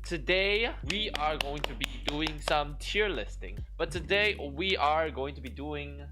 Today we are going to be doing some tier listing, but today we are going to be doing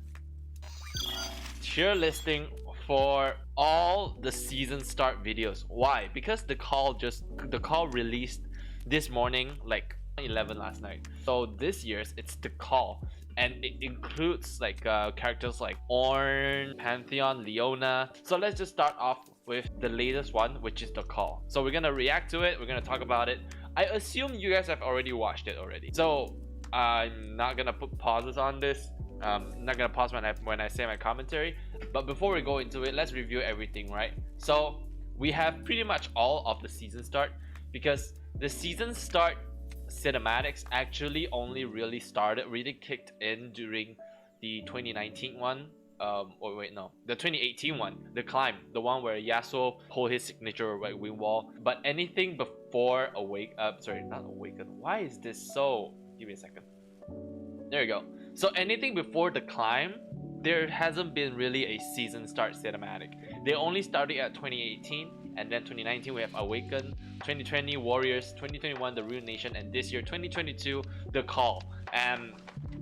tier listing for all the season start videos. Why? Because the call released this morning, like 11 last night. So this year's it's the call, and it includes like characters like Ornn, Pantheon, Leona. So let's just start off with the latest one, which is the call. So we're gonna react to it, we're gonna talk about it. I assume you guys have already watched it already, so I'm not gonna put pauses on this. I'm not gonna pause when I say my commentary. But before we go into it, let's review everything, right? So we have pretty much all of the season start, because the season start cinematics actually only really kicked in during the 2019 one. Or wait, no, the 2018 one, the climb, the one where Yasuo pulled his signature right wing wall. But anything before not awaken. Why is this so? Give me a second. There you go. So anything before the climb, there hasn't been really a season start cinematic. They only started at 2018, and then 2019 we have Awaken, 2020 Warriors, 2021 the Rune Nation, and this year 2022 the Call. And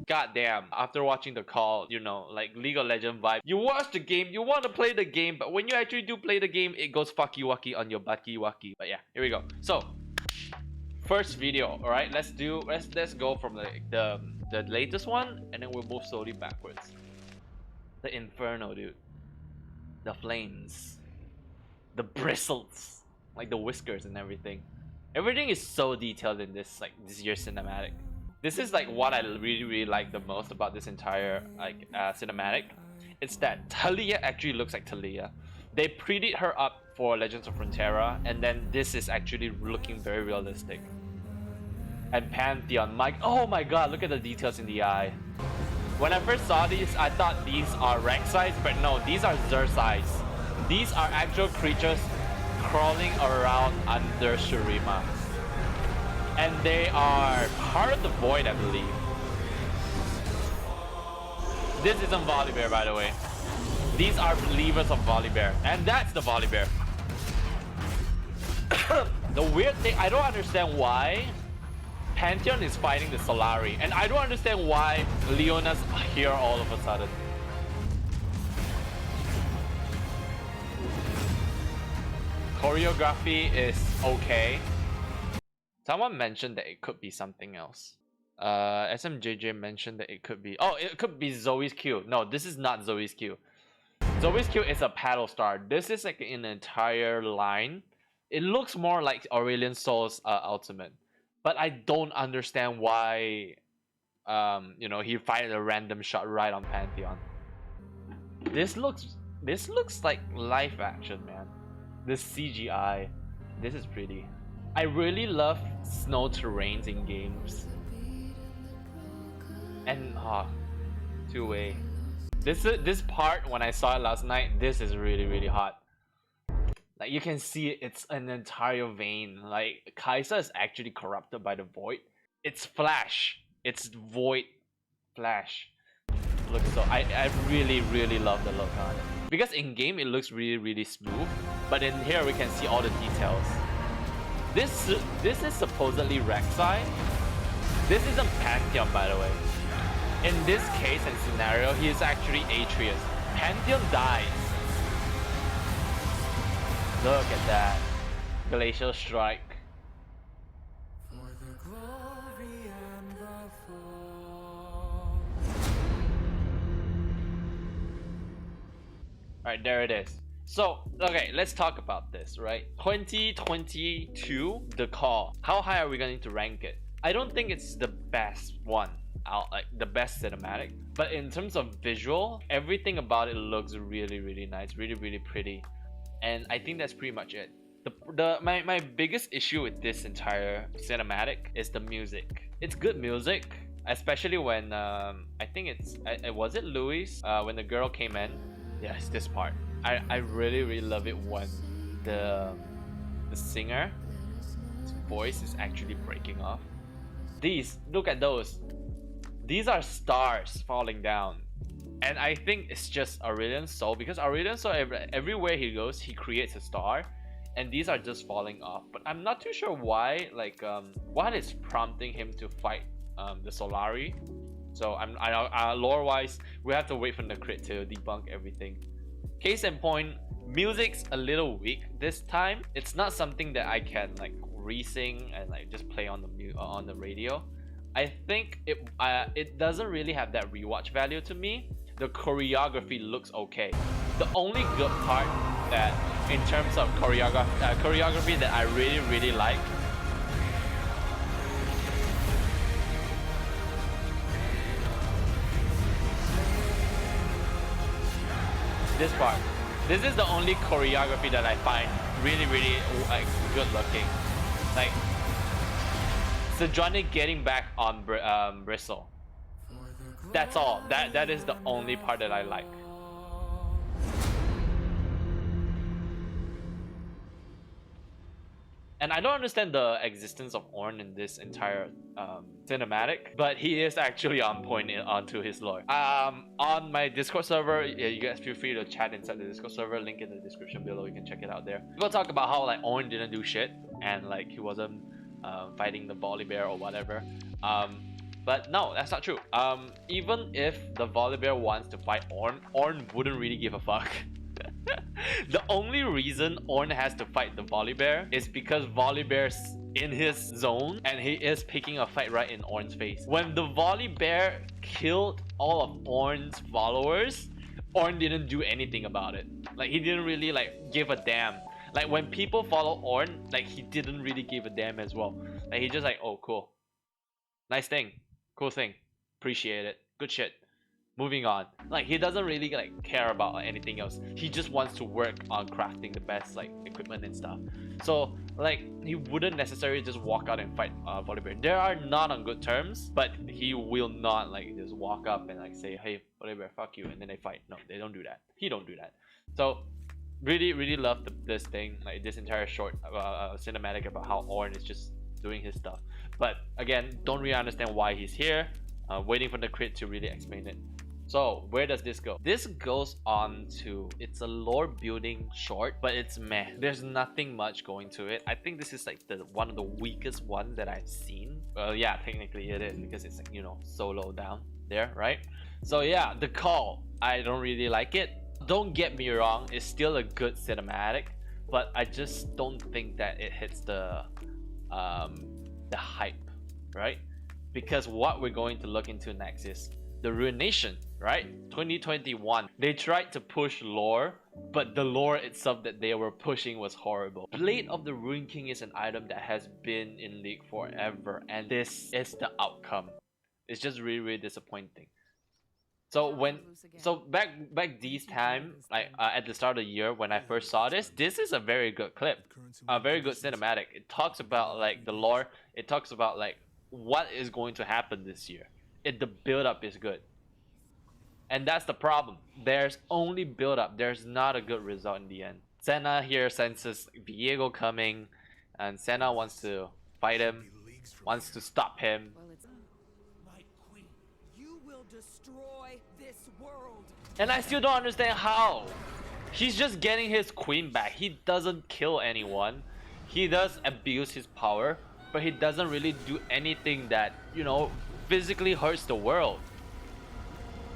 goddamn, after watching the Call, you know, like League of Legends vibe. You watch the game, you want to play the game, but when you actually do play the game, it goes fucky wucky on your bucky wucky. But yeah, here we go. So first video, all right, let's go from the latest one, and then we'll move slowly backwards. The Inferno, dude. The flames. The bristles. Like the whiskers and everything. Everything is so detailed in this year's cinematic. This is like what I really like the most about this entire cinematic. It's that Talia actually looks like Talia. They prettied her up for Legends of Frontera, and then this is actually looking very realistic. And Pantheon, oh my god, look at the details in the eye. When I first saw these, I thought these are rank size, but no, these are Zer size. These are actual creatures crawling around under Shurima. And they are part of the Void, I believe. This isn't Volibear, by the way. These are believers of Volibear, and that's the Volibear. The weird thing, I don't understand why Pantheon is fighting the Solari, and I don't understand why Leona's here all of a sudden. Choreography is okay. Someone mentioned that it could be something else. SMJJ mentioned that it could be... Oh, it could be Zoe's Q. No, this is not Zoe's Q. Zoe's Q is a paddle star. This is like an entire line. It looks more like Aurelion Sol's ultimate. But I don't understand why, you know, he fired a random shot right on Pantheon. This looks like live action, man. This CGI, this is pretty. I really love snow terrains in games. And two-way. This part, when I saw it last night, this is really hot. Like you can see it's an entire vein. Like Kai'Sa is actually corrupted by the Void. It's Flash. It's Void Flash. Look, so I really love the look on it. Because in game it looks really smooth, but in here we can see all the details. This is supposedly Rek'Sai. This isn't Pantheon, by the way. In this case and scenario, he is actually Atreus. Pantheon dies. Look at that. Glacial Strike. Alright, there it is. So, okay, let's talk about this, right? 2022, the call. How high are we going to rank it? I don't think it's the best one, like the best cinematic. But in terms of visual, everything about it looks really nice, really pretty. And I think that's pretty much it. My biggest issue with this entire cinematic is the music. It's good music, especially when I think was it Louis when the girl came in. Yeah, it's this part. I really love it when the singer's voice is actually breaking off. Look at those. These are stars falling down. And I think it's just Aurelion Sol, because Aurelion Sol, everywhere he goes, he creates a star. and these are just falling off. But I'm not too sure why. Like, what is prompting him to fight the Solari? So lore-wise, we have to wait for the crit to debunk everything. Case in point, music's a little weak this time. It's not something that I can like re-sing and like just play on the radio. I think it doesn't really have that rewatch value to me. The choreography looks okay. The only good part that in terms of choreography that I really like this part. This is the only choreography that I find really like good looking. Like Sejuani getting back on Bristle. That's all. That is the only part that I like. And I don't understand the existence of Ornn in this entire cinematic, but he is actually on point onto his lore. On my Discord server, yeah, you guys feel free to chat inside the Discord server. Link in the description below. You can check it out there. People talk about how like Ornn didn't do shit and like he wasn't fighting the Volibear or whatever. But no, that's not true. Even if the Volibear wants to fight Ornn, Ornn wouldn't really give a fuck. The only reason Ornn has to fight the Volibear is because Volibear's in his zone and he is picking a fight right in Ornn's face. When the Volibear killed all of Ornn's followers, Ornn didn't do anything about it. Like he didn't really like give a damn. Like when people follow Ornn, like he didn't really give a damn as well. Like he just like, oh cool, nice thing, cool thing, appreciate it, good shit. Moving on. Like he doesn't really like care about anything else. He just wants to work on crafting the best like equipment and stuff. So like he wouldn't necessarily just walk out and fight Volibear. They are not on good terms, but he will not like just walk up and like say, hey Volibear, fuck you, and then they fight. No, they don't do that. He don't do that. So really love this thing, like this entire short cinematic about how Ornn is just doing his stuff. But again, don't really understand why he's here. Waiting for the crit to really explain it. So where does this go? This goes on to, it's a lore building short, but it's meh. There's nothing much going to it. I think this is like one of the weakest ones that I've seen. Well, yeah, technically it is because it's like, you know, solo down there, right? So yeah, the call, I don't really like it. Don't get me wrong, it's still a good cinematic, but I just don't think that it hits the hype, right? Because what we're going to look into next is the Ruination, right? 2021. They tried to push lore, but the lore itself that they were pushing was horrible. Blade of the Ruin King is an item that has been in League forever, and this is the outcome. It's just really disappointing. So back this time, like at the start of the year when I first saw this is a very good clip, a very good cinematic. It talks about like the lore. It talks about like what is going to happen this year. The build up is good, and that's the problem. There's only build up. There's not a good result in the end. Senna here senses Viego coming, and Senna wants to fight him, wants to stop him. My queen, you will destroy this world. And I still don't understand how. He's just getting his queen back. He doesn't kill anyone. He does abuse his power, but he doesn't really do anything that, you know, physically hurts the world.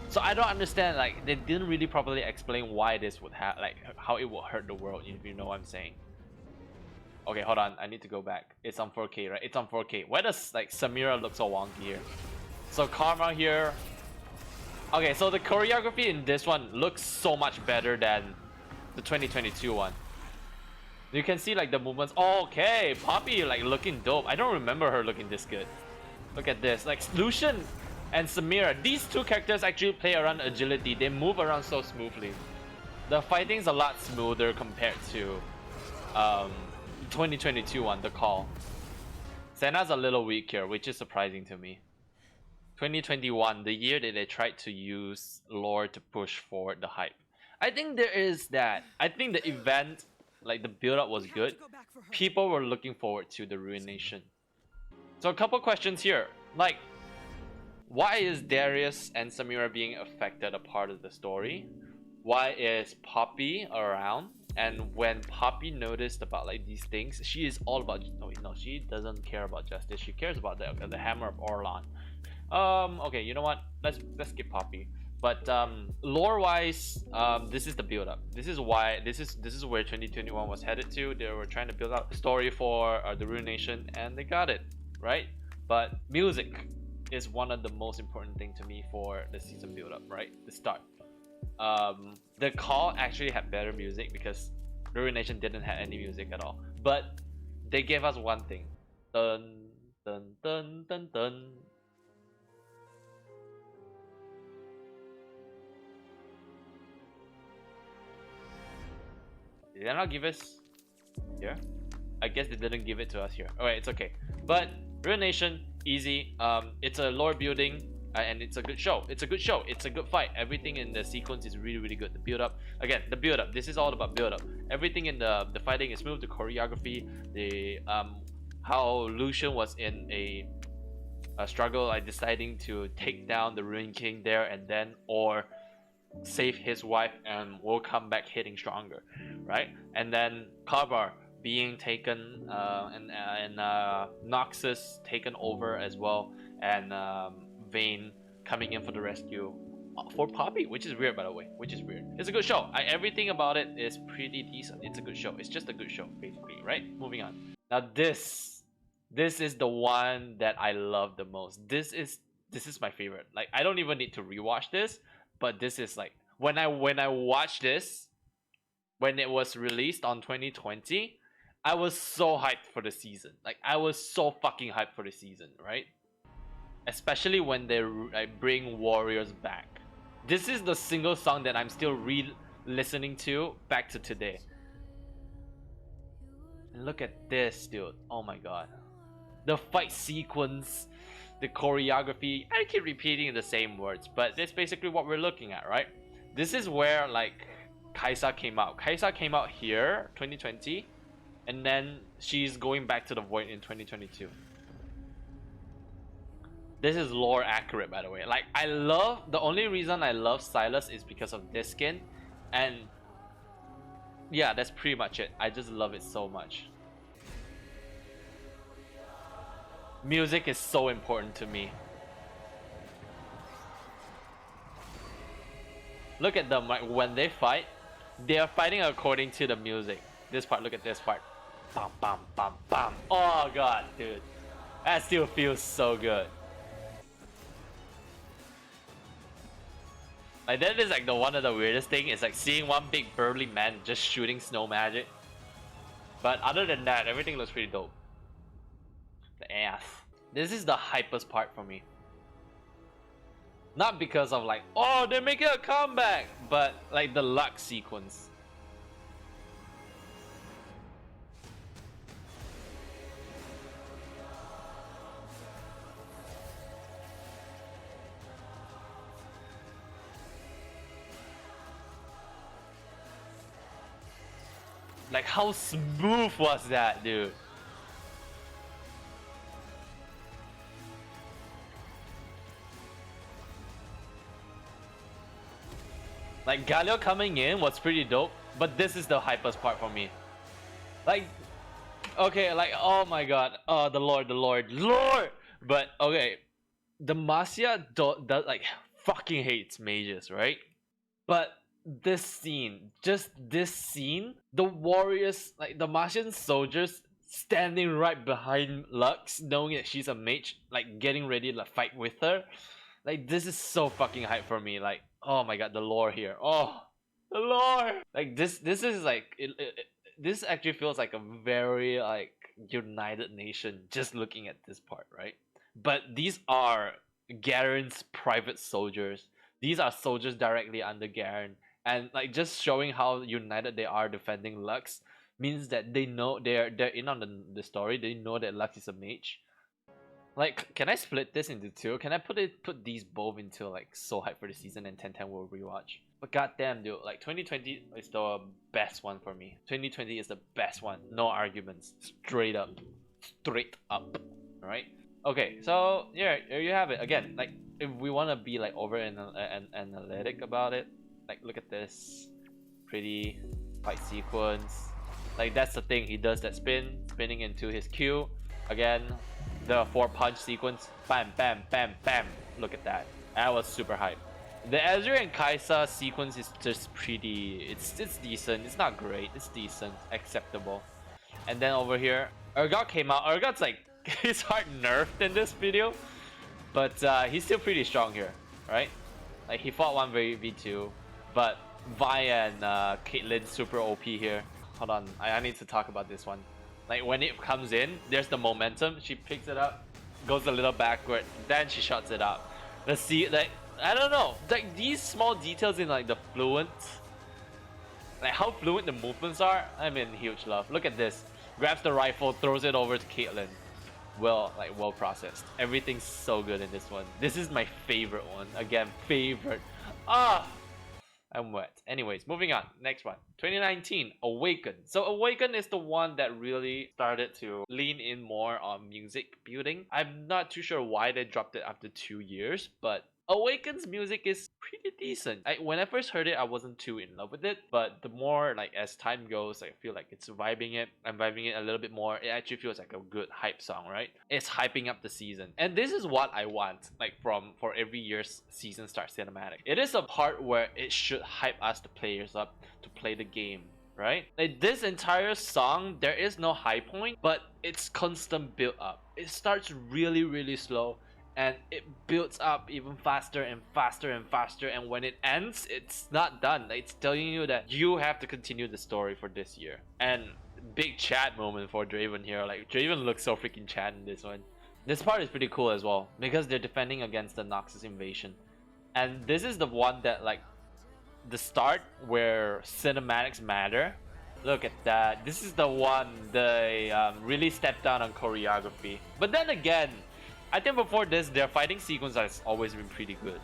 So I don't understand, like they didn't really properly explain why this would have, like how it will hurt the world, if you know what I'm saying. Okay, hold on, I need to go back. It's on 4K, right? It's on 4K. Why does like Samira look so wonky here? So Karma here. Okay, so the choreography in this one looks so much better than the 2022 one. You can see like the movements. Oh, okay, Poppy like looking dope. I don't remember her looking this good. Look at this, like Lucian and Samira. These two characters actually play around agility. They move around so smoothly. The fighting's a lot smoother compared to 2022 one, the call. Senna's a little weak here, which is surprising to me. 2021, the year that they tried to use lore to push forward the hype. I think there is that. I think the event, like the build up was good. People were looking forward to the Ruination. So a couple questions here, like why is Darius and Samira being affected a part of the story? Why is Poppy around? And when Poppy noticed about like these things, she is all about, no, she doesn't care about justice. She cares about the hammer of Orlan. Okay, you know what? Let's skip Poppy. But lore wise, this is the build up. This is why this is where 2021 was headed to. They were trying to build out a story for the Rune Nation, and they got it right. But music is one of the most important thing to me for the season build up, right? The start. The call actually had better music because Rune Nation didn't have any music at all. But they gave us one thing. Dun dun dun dun dun. Did they not give us here? I guess they didn't give it to us here. Alright, it's okay. But Rune Nation, easy. It's a lore building, and it's a good show. It's a good show. It's a good fight. Everything in the sequence is really, really good. The build up, again, the build up. This is all about build up. Everything in the fighting is smooth. The choreography, the how Lucian was in a struggle, like deciding to take down the Ruin King there and then, or save his wife and will come back hitting stronger, right? And then Kabar being taken and Noxus taken over as well, and Vayne coming in for the rescue for Poppy, which is weird by the way, which is weird. It's a good show. Everything about it is pretty decent. It's a good show. It's just a good show basically, right? Moving on. Now this is the one that I love the most. This is my favorite. Like I don't even need to rewatch this. But this is like when I watched this when it was released on 2020, I was so hyped for the season. Like I was so fucking hyped for the season, right? Especially when they like, bring Warriors back. This is the single song that I'm still listening to back to today. And look at this, dude. Oh my god. The fight sequence, the choreography. I keep repeating the same words, but that's basically what we're looking at, right? This is where like Kaisa came out. Kaisa came out here 2020, and then she's going back to the Void in 2022. This is lore accurate, by the way. Like I love, the only reason I love Silas is because of this skin, and yeah, that's pretty much it. I just love it so much. Music is so important to me. Look at them, like when they fight, they are fighting according to the music. This part, look at this part. Bam, bam, bam, bam. Oh god, dude. That still feels so good. Like that is like the one of the weirdest thing is like seeing one big burly man just shooting snow magic. But other than that, everything looks pretty dope. The ass. This is the hypest part for me. Not because of like, oh, they're making a comeback, but like the luck sequence. Like how smooth was that, dude? Like Galio coming in was pretty dope, but this is the hypest part for me. Like, okay, like oh my god, oh the Lord. But okay, Demacia does like fucking hates mages, right? But this scene, just this scene, the warriors, like the Martian soldiers standing right behind Lux, knowing that she's a mage, like getting ready to like, fight with her. Like this is so fucking hype for me. Like oh my god, the lore here. Oh, the lore. Like this is like this actually feels like a very like united nation just looking at this part, right? But these are Garen's private soldiers. These are soldiers directly under Garen, and like just showing how united they are defending Lux means that they know they're in on the story. They know that Lux is a mage. Like, can I split this into two? Can I put these both into like so hype for the season and 1010 will rewatch? But goddamn, dude, like 2020 is the best one for me. 2020 is the best one, no arguments, straight up. All right. Okay, so yeah, there you have it. Again, like if we want to be like over and analytic about it, like look at this, pretty fight sequence. Like that's the thing, he does that spinning into his Q. Again, the 4-punch sequence. Bam, bam, bam, bam. Look at that. That was super hype. The Ezreal and Kaisa sequence is just pretty. It's decent. It's not great. It's decent, acceptable. And then over here, Urgot came out. Urgot's like his heart nerfed in this video, but he's still pretty strong here, right? Like he fought one v2, but Vi and Caitlyn super OP here. Hold on, I need to talk about this one. Like when it comes in, there's the momentum. She picks it up, goes a little backward, then she shuts it up. Let's see, like I don't know, like these small details in like the fluent, like how fluent the movements are. I'm in huge love. Look at this. Grabs the rifle, throws it over to Caitlyn. Well processed. Everything's so good in this one. This is my favorite one. Again, favorite. Ah, I'm wet. Anyways, moving on. Next one. 2019, Awaken. So Awaken is the one that really started to lean in more on music building. I'm not too sure why they dropped it after 2 years, but Awaken's music is pretty decent. When I first heard it, I wasn't too in love with it, but the more like as time goes, I feel like it's vibing it. I'm vibing it a little bit more. It actually feels like a good hype song, right? It's hyping up the season, and this is what I want, like for every year's season start cinematic. It is a part where it should hype us, the players, up to play the game, right? Like this entire song, there is no high point, but it's constant build up. It starts really slow, and it builds up even faster and faster and faster, and when it ends, it's not done. It's telling you that you have to continue the story for this year. And big chat moment for Draven here. Like Draven looks so freaking chat in this one. This part is pretty cool as well, because they're defending against the Noxus invasion, and this is the one that like the start where cinematics matter. Look at that. This is the one they really stepped down on choreography. But then again, I think before this, their fighting sequence has always been pretty good.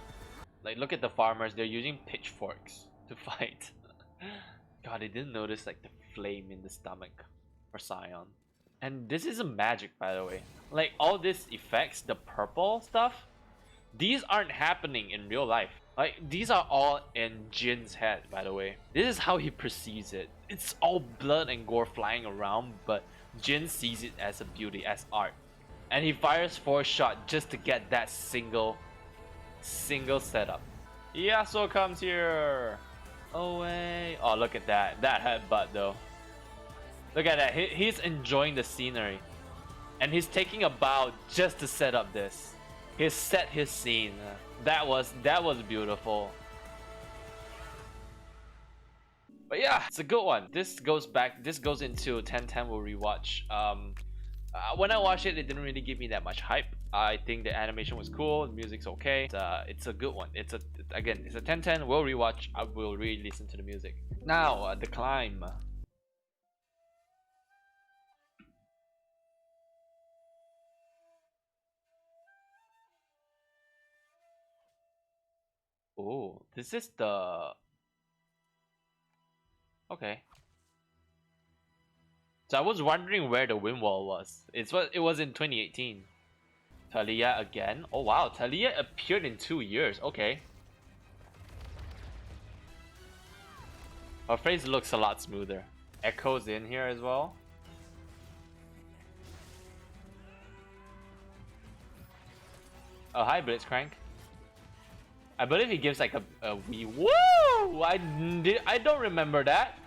Like, look at the farmers. They're using pitchforks to fight. God, I didn't notice like the flame in the stomach for Sion. And this is a magic, by the way. Like, all these effects, the purple stuff, these aren't happening in real life. Like, these are all in Jin's head, by the way. This is how he perceives it. It's all blood and gore flying around, but Jin sees it as a beauty, as art. And he fires 4 shots just to get that single setup. Yasuo comes here. Away. Oh, look at that. That headbutt though. Look at that. He's enjoying the scenery. And he's taking a bow just to set up this. He set his scene. That was beautiful. But yeah, it's a good one. This goes into 10-10 we'll rewatch. When I watched it, it didn't really give me that much hype. I think the animation was cool, the music's okay. It's a good one. It's a 10-10. We'll rewatch. I will re-listen to the music. Now, the climb. Oh, this is the... Okay. So I was wondering where the wind wall was. It was in 2018. Talia again. Oh wow, Talia appeared in 2 years. Okay. Her face looks a lot smoother. Echo's in here as well. Oh hi Blitzcrank. I believe he gives like a wee woo. I don't remember that.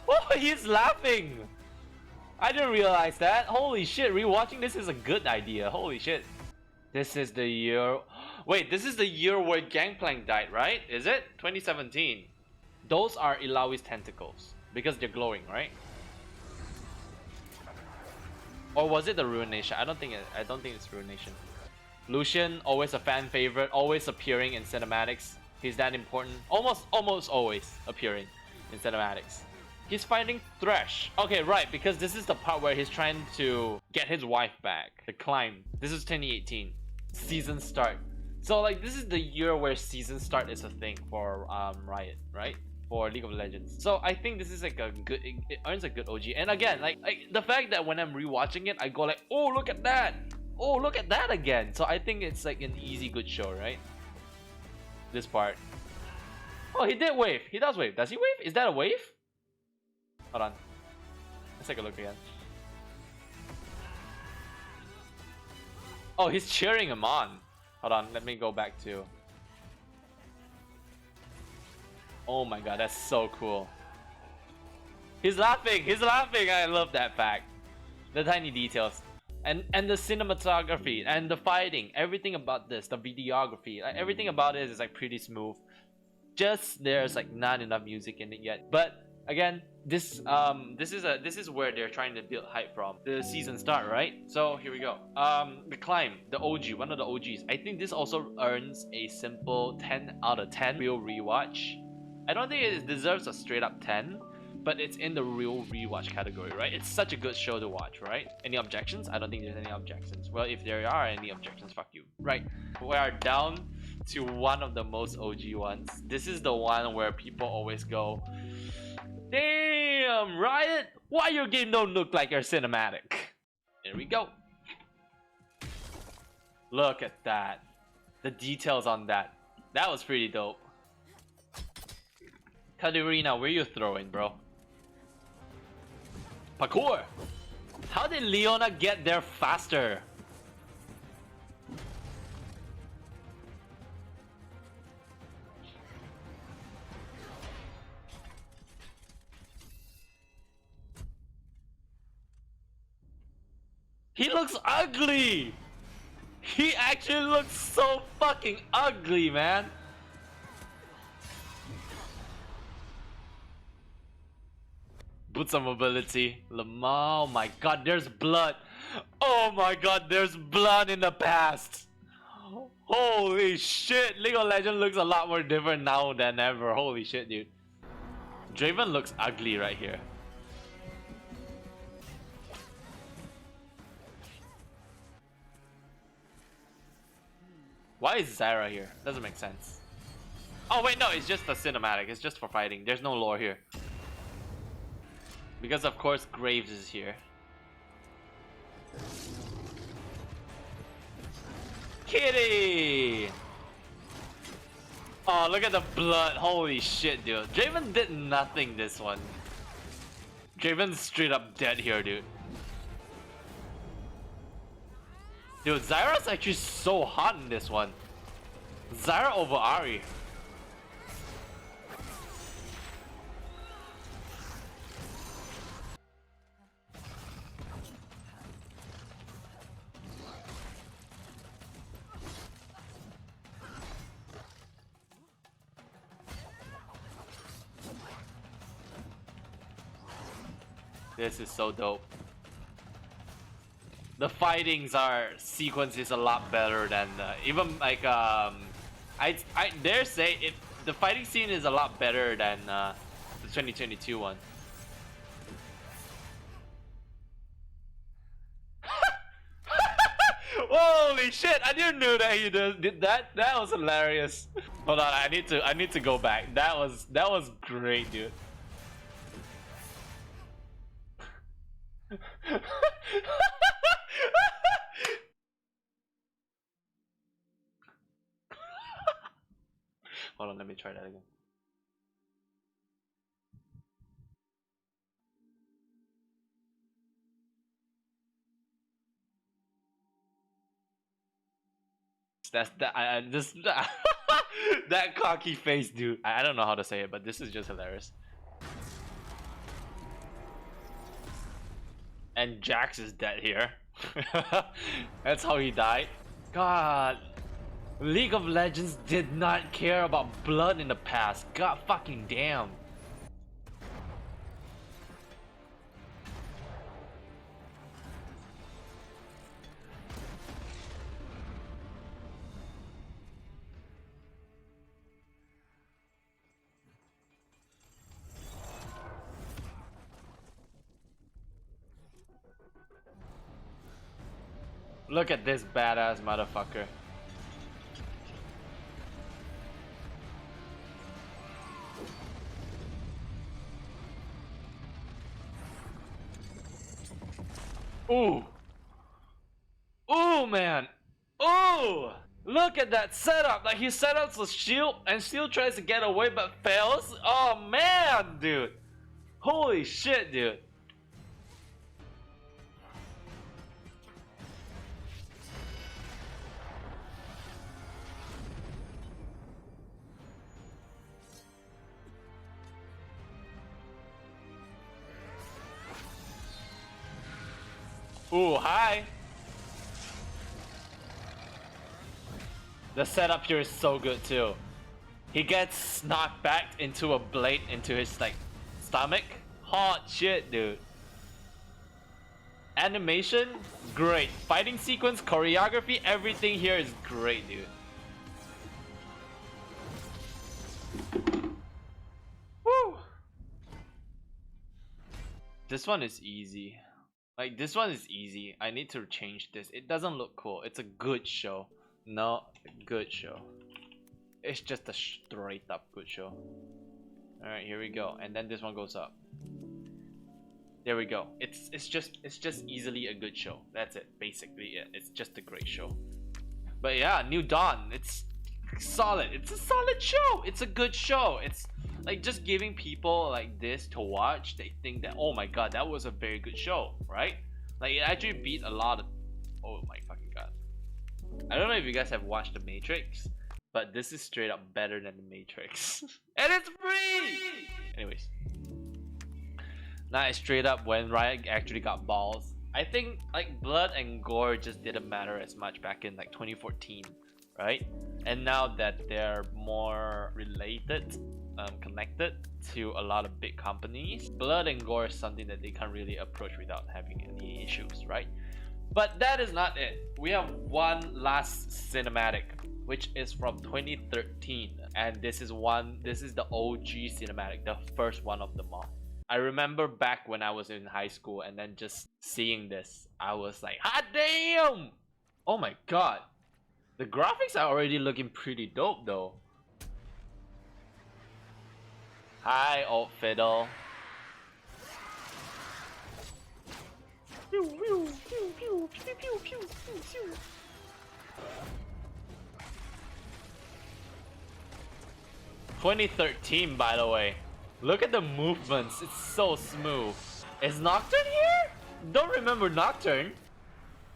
Oh, he's laughing! I didn't realize that. Holy shit, rewatching this is a good idea. Holy shit. This is the year... Wait, this is the year where Gangplank died, right? Is it? 2017. Those are Ilawi's tentacles. Because they're glowing, right? Or was it the Ruination? I don't think it's Ruination. Lucian, always a fan favorite, always appearing in cinematics. He's that important. Almost always appearing in cinematics. He's fighting Thresh. Okay, right, because this is the part where he's trying to get his wife back. The climb. This is 2018. Season start. So like this is the year where season start is a thing for Riot, right? For League of Legends. So I think this is like a good, it earns a good OG. And again, like the fact that when I'm rewatching it, I go like, oh look at that! Oh look at that again! So I think it's like an easy good show, right? This part. Oh, he did wave. He does wave. Does he wave? Is that a wave? Hold on. Let's take a look again. Oh, he's cheering him on. Hold on, let me go back to... Oh my god, that's so cool. He's laughing, he's laughing. I love that fact. The tiny details. And the cinematography and the fighting, everything about this, the videography, like everything about it is like pretty smooth. Just there's like not enough music in it yet. But again, this is where they're trying to build hype from. The season start, right? So here we go. The Climb, the OG, one of the OGs. I think this also earns a simple 10 out of 10 real rewatch. I don't think it deserves a straight up 10, but it's in the real rewatch category, right? It's such a good show to watch, right? Any objections? I don't think there's any objections. Well, if there are any objections, fuck you. Right, we are down to one of the most OG ones. This is the one where people always go, damn, Riot, why your game don't look like your cinematic? There we go. Look at that. The details on that. That was pretty dope. Katarina, where you throwing, bro? Parkour! How did Leona get there faster? He looks ugly! He actually looks so fucking ugly, man! Boots of mobility. Oh my god, there's blood! Oh my god, there's blood in the past! Holy shit! League of Legends looks a lot more different now than ever. Holy shit, dude. Draven looks ugly right here. Why is Zyra here? Doesn't make sense. Oh wait, no, it's just a cinematic. It's just for fighting. There's no lore here. Because of course Graves is here. Kitty! Oh, look at the blood. Holy shit, dude. Draven did nothing this one. Draven's straight up dead here, dude. Dude, Zyra's actually so hot in this one. Zyra over Ahri. This is so dope. The fightings sequence is a lot better than even like I dare say if the fighting scene is a lot better than the 2022 one. Holy shit! I didn't know that he did that. That was hilarious. Hold on, I need to go back. That was great, dude. Hold on, let me try that again. That's that. I just that cocky face, dude. I don't know how to say it, but this is just hilarious. And Jax is dead here. That's how he died. God, League of Legends did not care about blood in the past. God fucking damn. Look at this badass motherfucker. Ooh. Ooh, man. Ooh. Look at that setup. Like he set up the shield and shield tries to get away but fails. Oh man, dude. Holy shit, dude. Ooh, hi. The setup here is so good too. He gets knocked back into a blade into his like stomach. Hot shit, dude. Animation, great. Fighting sequence, choreography, everything here is great, dude. Woo! This one is easy. Like this one is easy. I need to change this. It doesn't look cool. It's a good show. No, good show. It's just a straight up good show. Alright, here we go. And then this one goes up. There we go. It's just easily a good show. That's it. Basically it. It's just a great show. But yeah, New Dawn. It's solid. It's a solid show. It's a good show. It's like just giving people like this to watch. They think that, oh my god, that was a very good show, right? Like it actually beat a lot of. Oh my fucking god. I don't know if you guys have watched The Matrix, but this is straight up better than The Matrix. And it's free! Anyways. Now straight up when Riot actually got balls. I think like blood and gore just didn't matter as much back in like 2014, right? And now that they're more related, connected to a lot of big companies, blood and gore is something that they can't really approach without having any issues, right? But that is not it. We have one last cinematic, which is from 2013, and this is the OG cinematic, the first one of them all. I remember back when I was in high school and then just seeing this, I was like, hot damn! Oh my god. The graphics are already looking pretty dope though. Hi, old fiddle. 2013, by the way. Look at the movements, it's so smooth. Is Nocturne here? Don't remember Nocturne.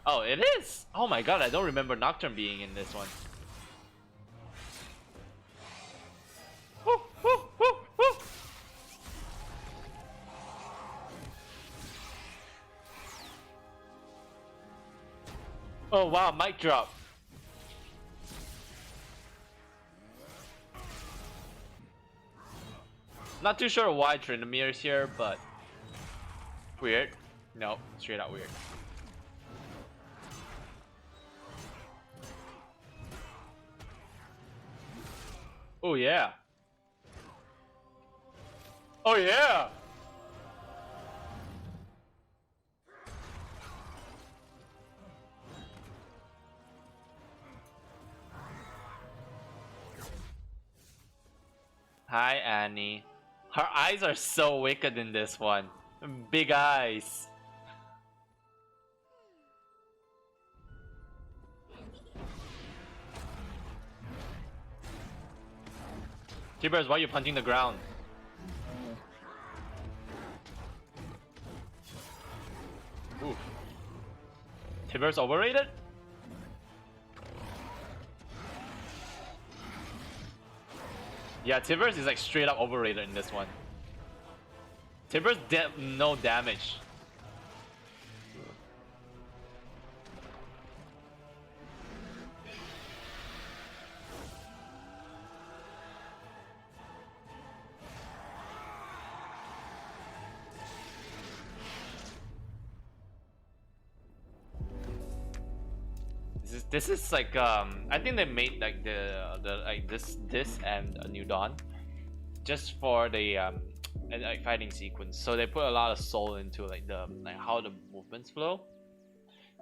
Oh, it is. Oh my god, I don't remember Nocturne being in this one. Woo, woo, woo, woo. Oh wow, mic drop. Not too sure why Tryndamere is here, but weird. No, straight out weird. Oh yeah. Oh yeah. Hi Annie. Her eyes are so wicked in this one. Big eyes. T-Birds, why are you punching the ground? Oof. T-Birds overrated? Yeah, T-Birds is like straight up overrated in this one. T-Birds did no damage. This is like I think they made like the like this and a New Dawn just for the like fighting sequence, so they put a lot of soul into like the how the movements flow.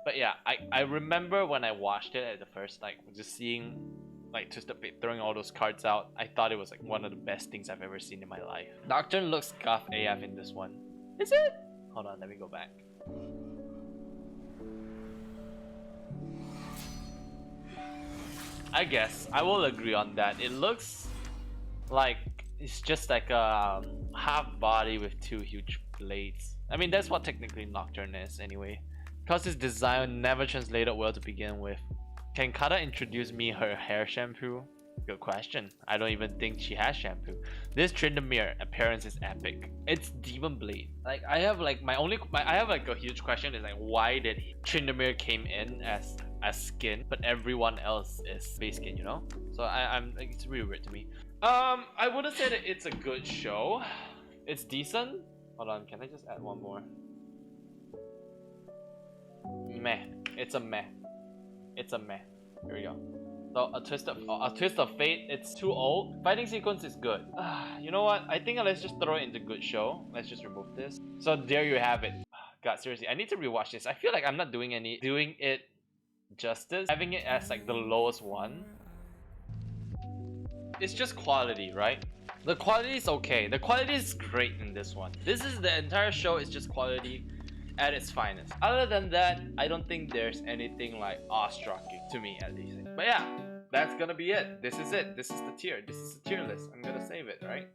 But yeah, I remember when I watched it at the first, like just seeing like just throwing all those cards out, I thought it was like one of the best things I've ever seen in my life. Nocturne looks scuff AF in this one. Is it? Hold on, let me go back. I guess I will agree on that. It looks like it's just like a half body with two huge blades. I mean, that's what technically Nocturne is anyway. Because its design never translated well to begin with. Can Kata introduce me her hair shampoo? Good question. I don't even think she has shampoo. This Tryndamere appearance is epic. It's Demon Blade. Like I have like I have like a huge question is like why did Tryndamere came in as skin, but everyone else is base skin, you know? So I'm like, it's really weird to me. I wouldn't say that it's a good show. It's decent. Hold on, can I just add one more? Meh. It's a meh. It's a meh. Here we go. So a twist of fate. It's too old. Fighting sequence is good. You know what? I think let's just throw it into good show. Let's just remove this. So there you have it. God, seriously, I need to rewatch this. I feel like I'm not doing it justice. Having it as like the lowest one. It's just quality, right? The quality is okay. The quality is great in this one. This is the entire show is just quality at its finest. Other than that, I don't think there's anything like awe-striking to me at least. But yeah, that's gonna be it. This is it. This is the tier. This is the tier list. I'm gonna save it, right?